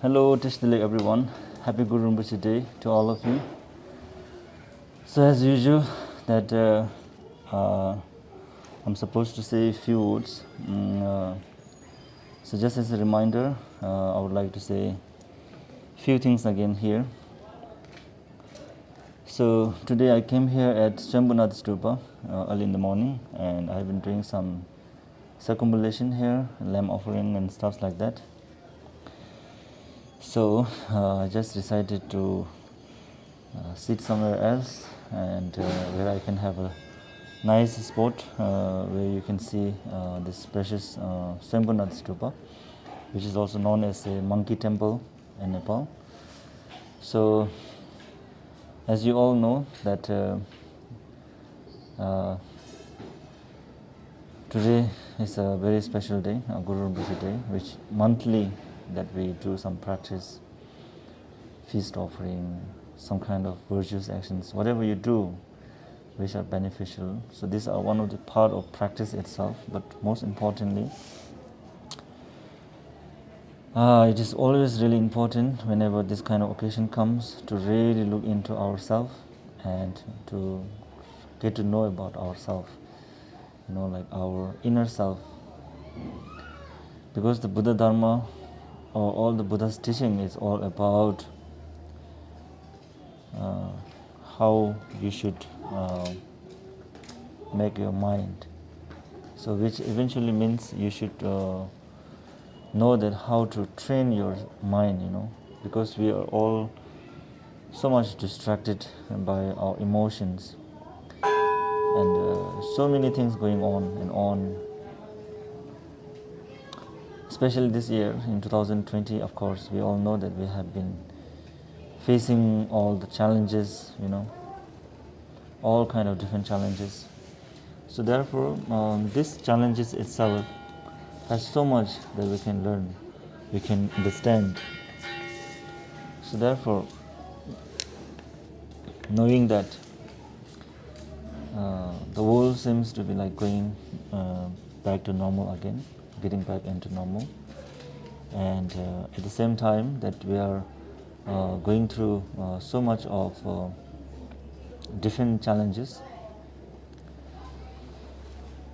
Hello, Tishdile everyone. Happy Guru Rinpoche Day to all of you. So as usual, that I'm supposed to say a few words. So just as a reminder, I would like to say a few things again here. So today I came here at Shambhunath Stupa early in the morning, and I've been doing some circumambulation here, lamb offering and stuff like that. So I just decided to sit somewhere else and where I can have a nice spot where you can see this precious Shambhunath Stupa, which is also known as a monkey temple in Nepal. So as you all know that today is a very special day, Guru Rinpoche Day, which monthly that we do some practice, feast offering, some kind of virtuous actions, whatever you do which are beneficial. So these are one of the part of practice itself, but most importantly, it is always really important whenever this kind of occasion comes to really look into ourselves and to get to know about ourselves, like our inner self. Because the Buddha Dharma or all the Buddha's teaching is all about how you should make your mind. So which eventually means you should know that how to train your mind, because we are all so much distracted by our emotions and so many things going on and on. Especially this year in 2020, of course, we all know that we have been facing all the challenges, all kind of different challenges. So therefore, this challenges itself has so much that we can learn, we can understand. So therefore, knowing that the world seems to be like going back to normal again, getting back into normal, and at the same time that we are going through so much of different challenges.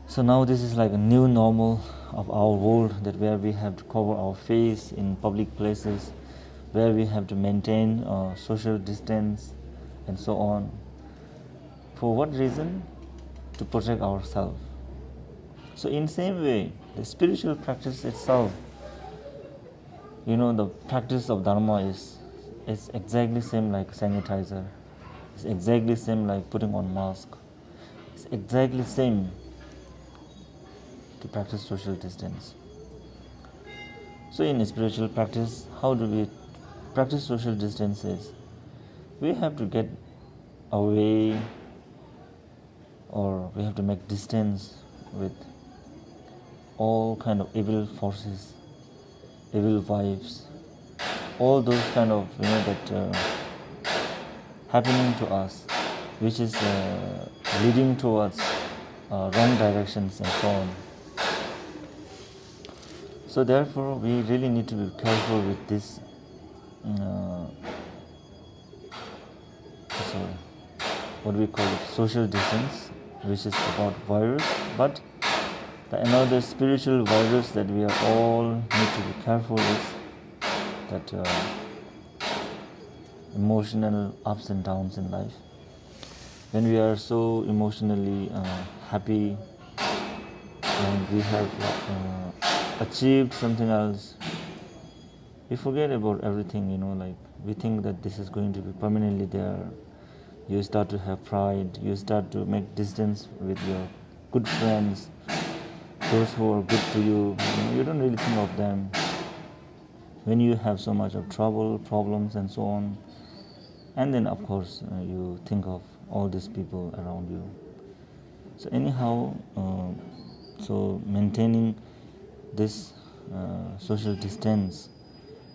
So now this is like a new normal of our world, that where we have to cover our face in public places, where we have to maintain social distance and so on. For what reason? To protect ourselves. So in same way, the spiritual practice itself, the practice of Dharma is exactly same like sanitizer. It's exactly same like putting on mask. It's exactly same to practice social distance. So in spiritual practice, how do we practice social distance? We have to get away, or we have to make distance with all kind of evil forces, evil vibes, all those kind of that happening to us, which is leading towards wrong directions and so on. So therefore, we really need to be careful with this. What we call it, social distance, which is about virus, but another spiritual virus that we are all need to be careful is that emotional ups and downs in life. When we are so emotionally happy and we have achieved something else, we forget about everything, like we think that this is going to be permanently there. You start to have pride, you start to make distance with your good friends, those who are good to you, you don't really think of them. When you have so much of trouble, problems and so on, and then of course you think of all these people around you. So anyhow, so maintaining this social distance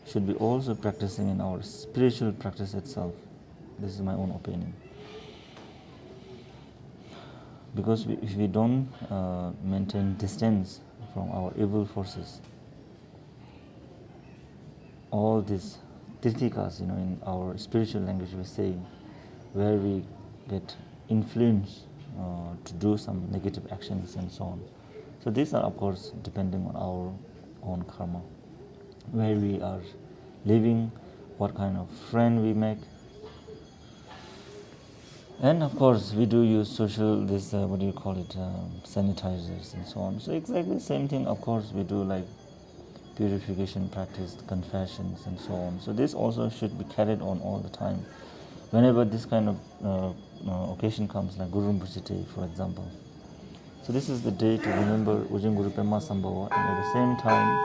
should be also practicing in our spiritual practice itself. This is my own opinion. Because if we don't maintain distance from our evil forces, all these tirthikas, in our spiritual language we say, where we get influenced to do some negative actions and so on. So these are, of course, depending on our own karma, where we are living, what kind of friend we make. And of course, we do use social, sanitizers and so on. So exactly the same thing, of course, we do like purification practice, confessions and so on. So this also should be carried on all the time. Whenever this kind of occasion comes, like Guru Rinpoche Day, for example. So this is the day to remember Ujung Guru Pema Sambhava, and at the same time,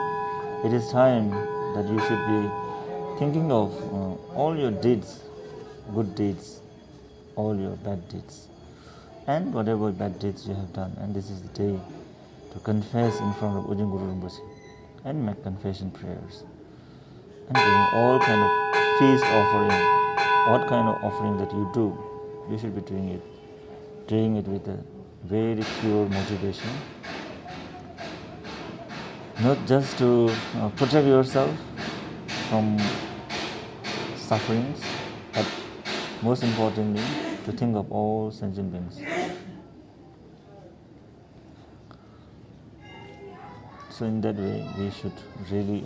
it is time that you should be thinking of all your deeds, good deeds, all your bad deeds, and whatever bad deeds you have done. And this is the day to confess in front of Ujung Guru Rinpoche and make confession prayers and doing all kind of feast offering. What kind of offering that you do, you should be doing it with a very pure motivation, not just to protect yourself from sufferings, but most importantly, to think of all sentient beings. So in that way, we should really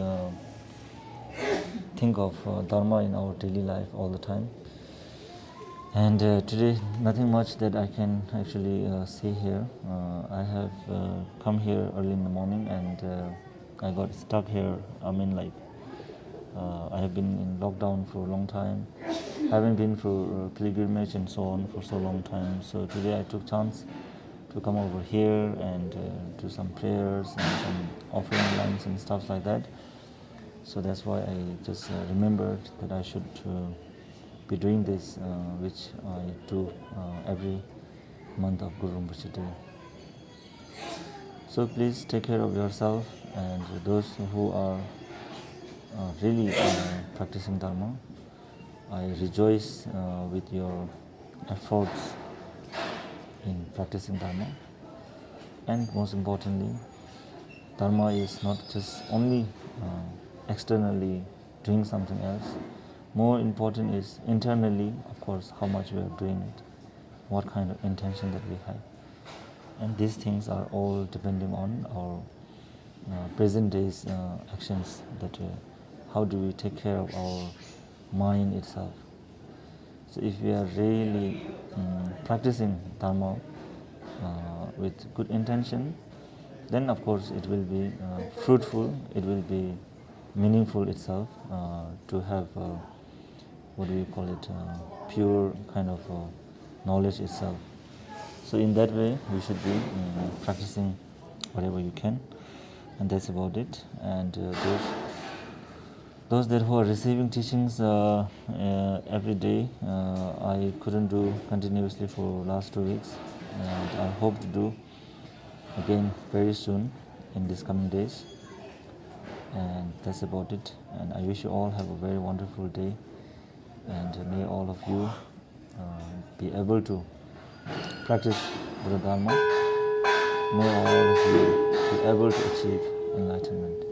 think of Dharma in our daily life all the time. And today, nothing much that I can actually say here. I have come here early in the morning, and I got stuck here. I have been in lockdown for a long time. I haven't been for pilgrimage and so on for so long time. So today I took chance to come over here and do some prayers and some offering lines and stuff like that. So that's why I just remembered that I should be doing this, which I do every month of Guru Rinpoche Day. So please take care of yourself, and those who are really practicing Dharma, I rejoice with your efforts in practicing Dharma. And most importantly, Dharma is not just only externally doing something else. More important is internally, of course, how much we are doing it, what kind of intention that we have. And these things are all depending on our present day's actions, that how do we take care of our mind itself. So if we are really practicing Dharma with good intention, then of course it will be fruitful, it will be meaningful itself to have pure kind of knowledge itself. So in that way, we should be practicing whatever you can, and that's about it. And those that who are receiving teachings every day, I couldn't do continuously for last 2 weeks, and I hope to do again very soon in these coming days. And that's about it. And I wish you all have a very wonderful day, and may all of you be able to practice Buddha Dharma. May all of you be able to achieve enlightenment.